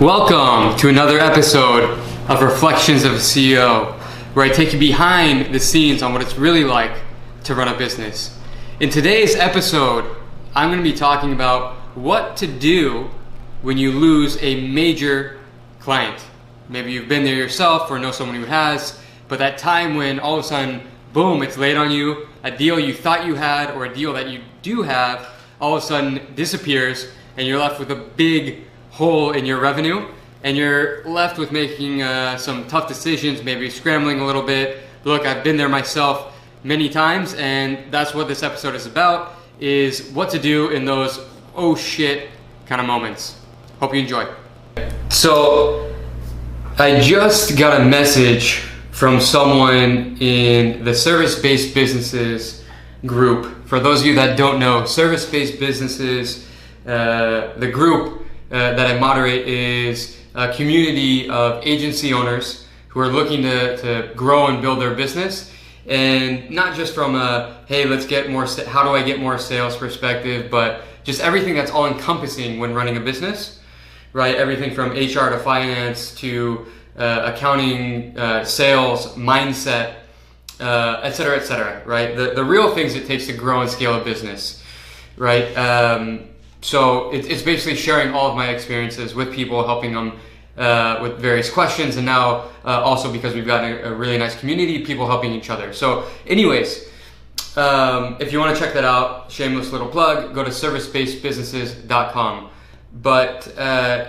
Welcome to another episode of Reflections of a CEO, where I take you behind the scenes on what it's really like to run a business. In today's episode, I'm going to be talking about what to do when you lose a major client. Maybe you've been there yourself or know someone who has, but that time when all of a sudden, boom, it's laid on you, a deal you thought you had or a deal that you do have, all of a sudden disappears and you're left with a big hole in your revenue, and you're left with making some tough decisions, maybe scrambling a little bit. Look, I've been there myself many times, and that's what this episode is about, is what to do in those oh shit kind of moments. Hope you enjoy. So I just got a message from someone in the service-based businesses group. For those of you that don't know, service-based businesses, the group that I moderate is a community of agency owners who are looking to grow and build their business, and not just from a hey, let's get more, how do I get more sales perspective, but just everything that's all encompassing when running a business, right? Everything from HR to finance to accounting, sales, mindset, et cetera, right? The real things it takes to grow and scale a business, right? So it's basically sharing all of my experiences with people, helping them with various questions, and now also because we've got a really nice community, people helping each other. So anyways, if you want to check that out, shameless little plug, go to servicebasedbusinesses.com. But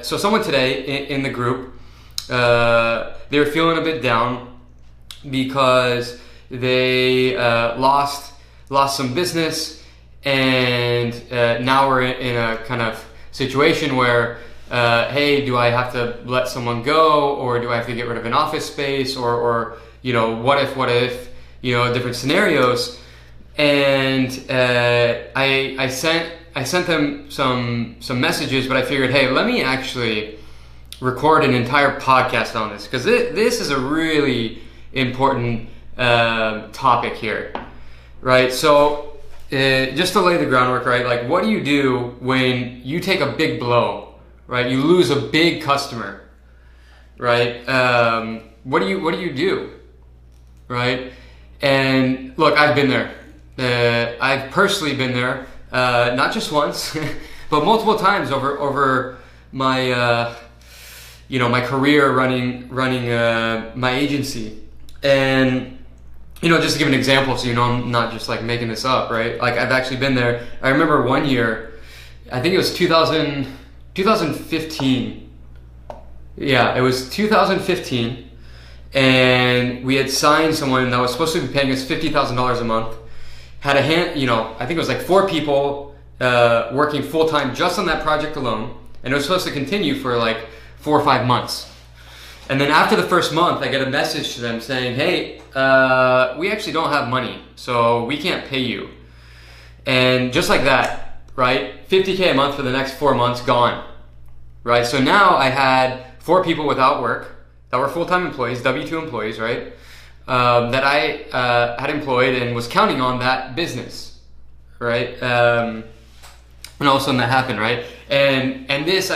so someone today in the group, they were feeling a bit down because they lost some business. And now we're in a kind of situation where, hey, do I have to let someone go, or do I have to get rid of an office space, or you know, what if, you know, different scenarios. And I sent them some messages, but I figured, hey, let me actually record an entire podcast on this, because this is a really important topic here, right? So just to lay the groundwork, right? Like, what do you do when you take a big blow, right? You lose a big customer, right? What do you do, right? And look, I've been there. I've personally been there, not just once, but multiple times over my, my career running my agency. And you know, just to give an example, so you know I'm not just like making this up, right? Like, I've actually been there. I remember one year, I think it was 2015. Yeah, it was 2015, and we had signed someone that was supposed to be paying us $50,000 a month. Had a hand, I think it was like 4 people working full time just on that project alone, and it was supposed to continue for like 4 or 5 months. And then after the first month, I get a message to them saying, hey, we actually don't have money, so we can't pay you. And just like that, right, $50K a month for the next 4 months, gone, right? So now I had 4 people without work that were full-time employees, W-2 employees, right, that I had employed and was counting on that business, right? And all of a sudden that happened, right? And this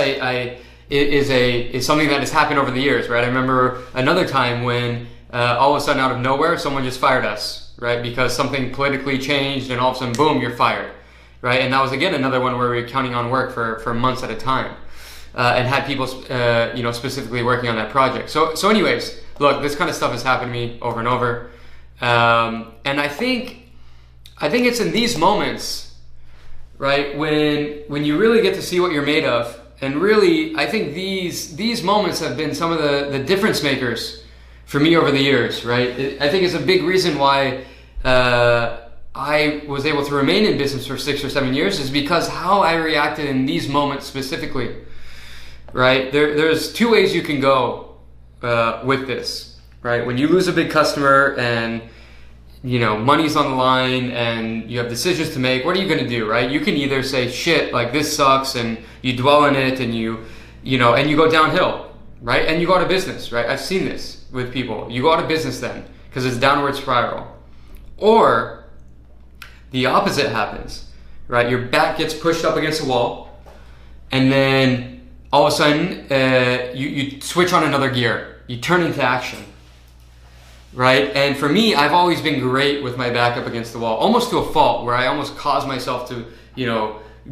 is something that has happened over the years, right? I remember another time when all of a sudden, out of nowhere, someone just fired us, right? Because something politically changed, and all of a sudden, boom, you're fired, right? And that was again another one where we were counting on work for months at a time, and had people, specifically working on that project. So anyways, look, this kind of stuff has happened to me over and over, and I think it's in these moments, right, when you really get to see what you're made of. And really, I think these moments have been some of the difference makers for me over the years, right? I think it's a big reason why I was able to remain in business for 6 or 7 years, is because how I reacted in these moments specifically, right? There's 2 ways you can go with this, right? When you lose a big customer and money's on the line and you have decisions to make, what are you going to do, right? You can either say, shit, like, this sucks, and you dwell in it, and you go downhill, right? And you go out of business, right? I've seen this with people. You go out of business then, because it's downward spiral. Or the opposite happens, right? Your back gets pushed up against a wall, and then all of a sudden you switch on another gear. You turn into action, right? And for me, I've always been great with my back up against the wall, almost to a fault, where I almost cause myself to,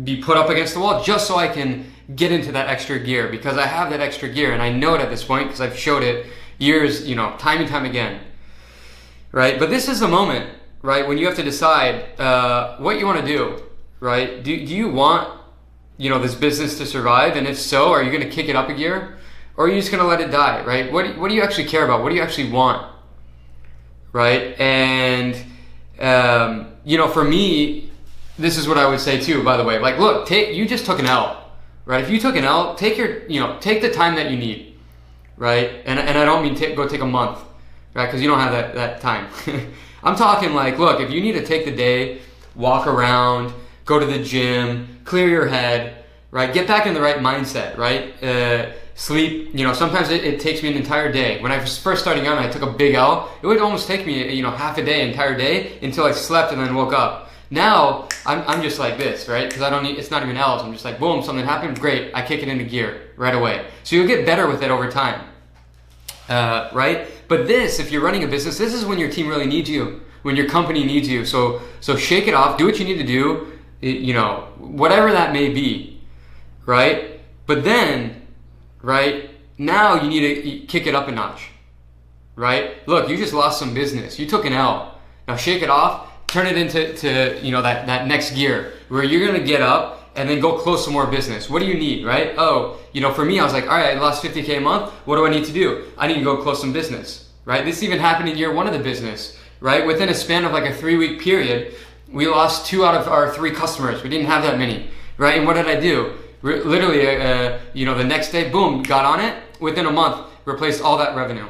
be put up against the wall just so I can get into that extra gear, because I have that extra gear and I know it at this point because I've showed it years, time and time again, right? But this is the moment, right, when you have to decide what you want to do, right? Do you want, this business to survive? And if so, are you going to kick it up a gear, or are you just going to let it die, right? What do you actually care about? What do you actually want, right? And, for me, this is what I would say too, by the way. Like, look, you just took an L, right? If you took an L, take the time that you need, right? And I don't mean go take a month, right? Because you don't have that time. I'm talking like, look, if you need to take the day, walk around, go to the gym, clear your head, right? Get back in the right mindset, right? Sleep, sometimes it takes me an entire day. When I was first starting out and I took a big L, it would almost take me, half a day, entire day, until I slept and then woke up. Now, I'm just like this, right? Because it's not even L's. I'm just like, boom, something happened, great, I kick it into gear right away. So you'll get better with it over time, right? But if you're running a business, this is when your team really needs you, when your company needs you. So shake it off, do what you need to do, whatever that may be, right? But then, right, now you need to kick it up a notch, right? Look, you just lost some business. You took an L. Now shake it off. Turn it into that next gear where you're gonna get up and then go close some more business. What do you need, right? Oh, for me, I was like, all right, I lost 50K a month. What do I need to do? I need to go close some business, right? This even happened in year one of the business, right? Within a span of like a 3-week period, we lost 2 out of our 3 customers. We didn't have that many, right? And what did I do? Literally, the next day, boom, got on it. Within a month, replaced all that revenue,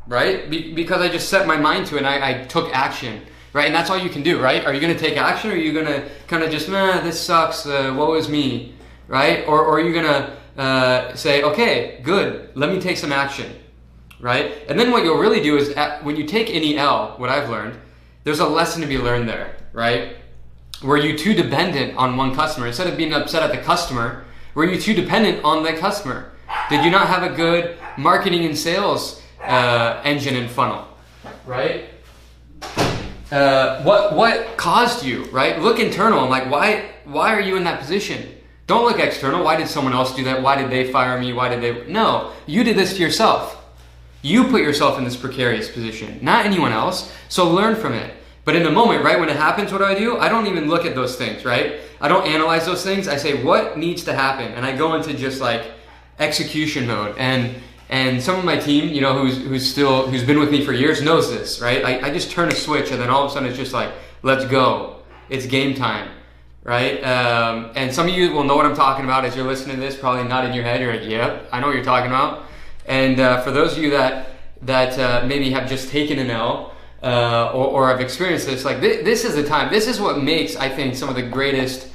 right? Because I just set my mind to it and I took action. Right, and that's all you can do, right? Are you going to take action, or are you going to kind of just, this sucks, woe is me, right? Or are you going to say, okay, good, let me take some action, right? And then what you'll really do is, when you take any L, what I've learned, there's a lesson to be learned there, right? Were you too dependent on one customer? Instead of being upset at the customer, were you too dependent on the customer? Did you not have a good marketing and sales engine and funnel, right? What caused you, right? Look internal and like, why are you in that position? Don't look external. Why did someone else do that? Why did they fire me? No, you did this to yourself. You put yourself in this precarious position, not anyone else. So learn from it. But in the moment, right, when it happens, what do? I don't even look at those things, right? I don't analyze those things. I say, what needs to happen? And I go into just like execution mode. And some of my team, who's been with me for years knows this, right? I just turn a switch and then all of a sudden it's just like, let's go. It's game time, right? And some of you will know what I'm talking about as you're listening to this, probably nodding your head. You're like, yep, I know what you're talking about. And for those of you that maybe have just taken an L or have experienced this, like this is the time. This is what makes, I think, some of the greatest,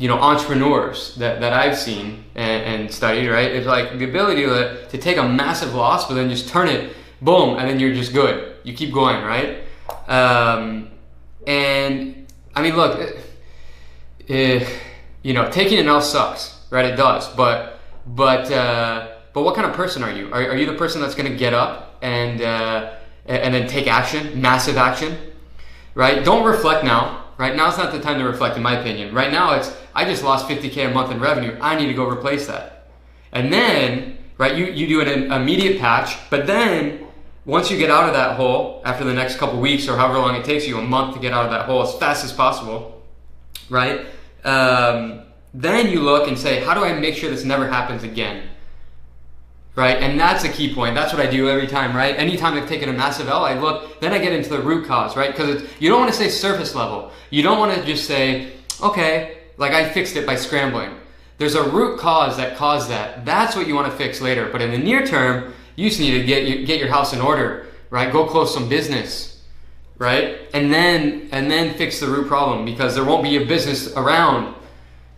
entrepreneurs that I've seen and studied, right? It's like the ability to take a massive loss, but then just turn it, boom, and then you're just good. You keep going, right? And I mean, look, taking an L sucks, right? It does, but what kind of person are you? Are you the person that's going to get up and then take action, massive action, right? Don't reflect now. Right now, it's not the time to reflect, in my opinion. Right now, I just lost 50K a month in revenue. I need to go replace that. And then, right, you do an immediate patch, but then once you get out of that hole after the next couple weeks or however long it takes you, a month to get out of that hole as fast as possible, right? Then you look and say, how do I make sure this never happens again? Right, and that's a key point. That's what I do every time, right? Anytime I've taken a massive L, I look, then I get into the root cause, right? Because you don't want to say surface level. You don't want to just say, okay, like I fixed it by scrambling. There's a root cause that caused that. That's what you want to fix later. But in the near term, you just need to get your house in order, right? Go close some business, right? And then fix the root problem, because there won't be a business around,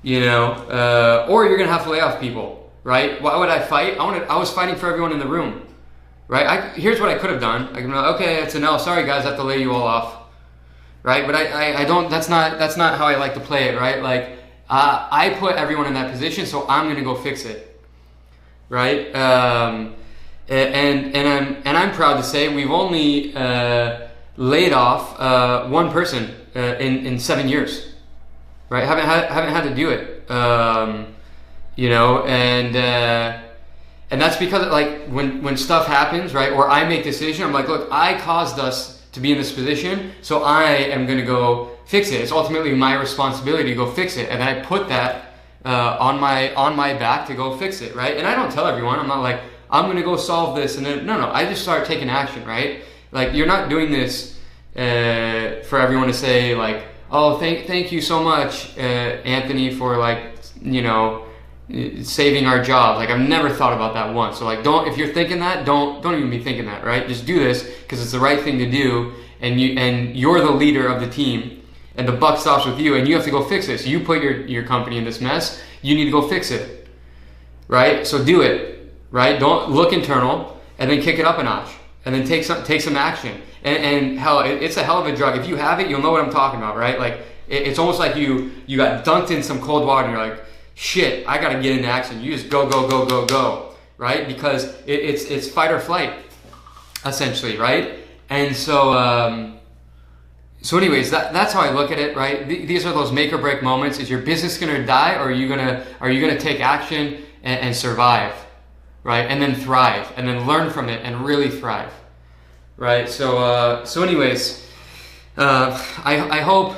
or you're gonna have to lay off people. Right? Why would I fight? I was fighting for everyone in the room. Right? Here's what I could have done. I could be like, okay, it's a no. Sorry guys, I have to lay you all off. Right? But I don't. That's not how I like to play it. Right? Like I put everyone in that position, so I'm gonna go fix it, right? And I'm proud to say we've only laid off one person in 7 years, right? Haven't had to do it, you know, and that's because like when stuff happens, right, or I make decision, I'm like, look, I caused us to be in this position, so I am going to go fix it. It's ultimately my responsibility to go fix it, and I put that on my back to go fix it, right? And I don't tell everyone. I'm not like, I'm going to go solve this, and then no, I just start taking action, right? Like, you're not doing this for everyone to say like, oh, thank you so much, Anthony, for like, you know, saving our jobs. Like, I've never thought about that once. So like, if you're thinking that, don't even be thinking that, right? Just do this because it's the right thing to do, and you're the leader of the team, and the buck stops with you, and you have to go fix this. You put your company in this mess. You need to go fix it, right? So do it, right? Don't look internal, and then kick it up a notch, and then take some action. And hell, it's a hell of a drug. If you have it, you'll know what I'm talking about, right? Like, it's almost like you got dunked in some cold water, and you're like, shit, I gotta get into action. You just go, right? Because it's fight or flight, essentially, right? And so anyways, that's how I look at it, right? These are those make or break moments. Is your business gonna die, or are you gonna take action and survive, right? And then thrive, and then learn from it and really thrive, right? So anyways, I hope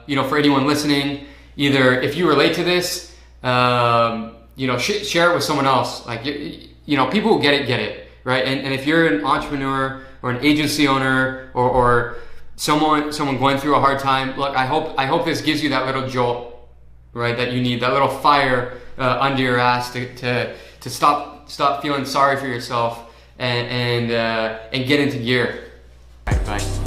you know, for anyone listening, either if you relate to this, you know, share it with someone else. Like, you know, people who get it, right? And if you're an entrepreneur or an agency owner or someone going through a hard time, look, I hope this gives you that little jolt, right? That you need, that little fire under your ass to stop feeling sorry for yourself and get into gear. All right, bye.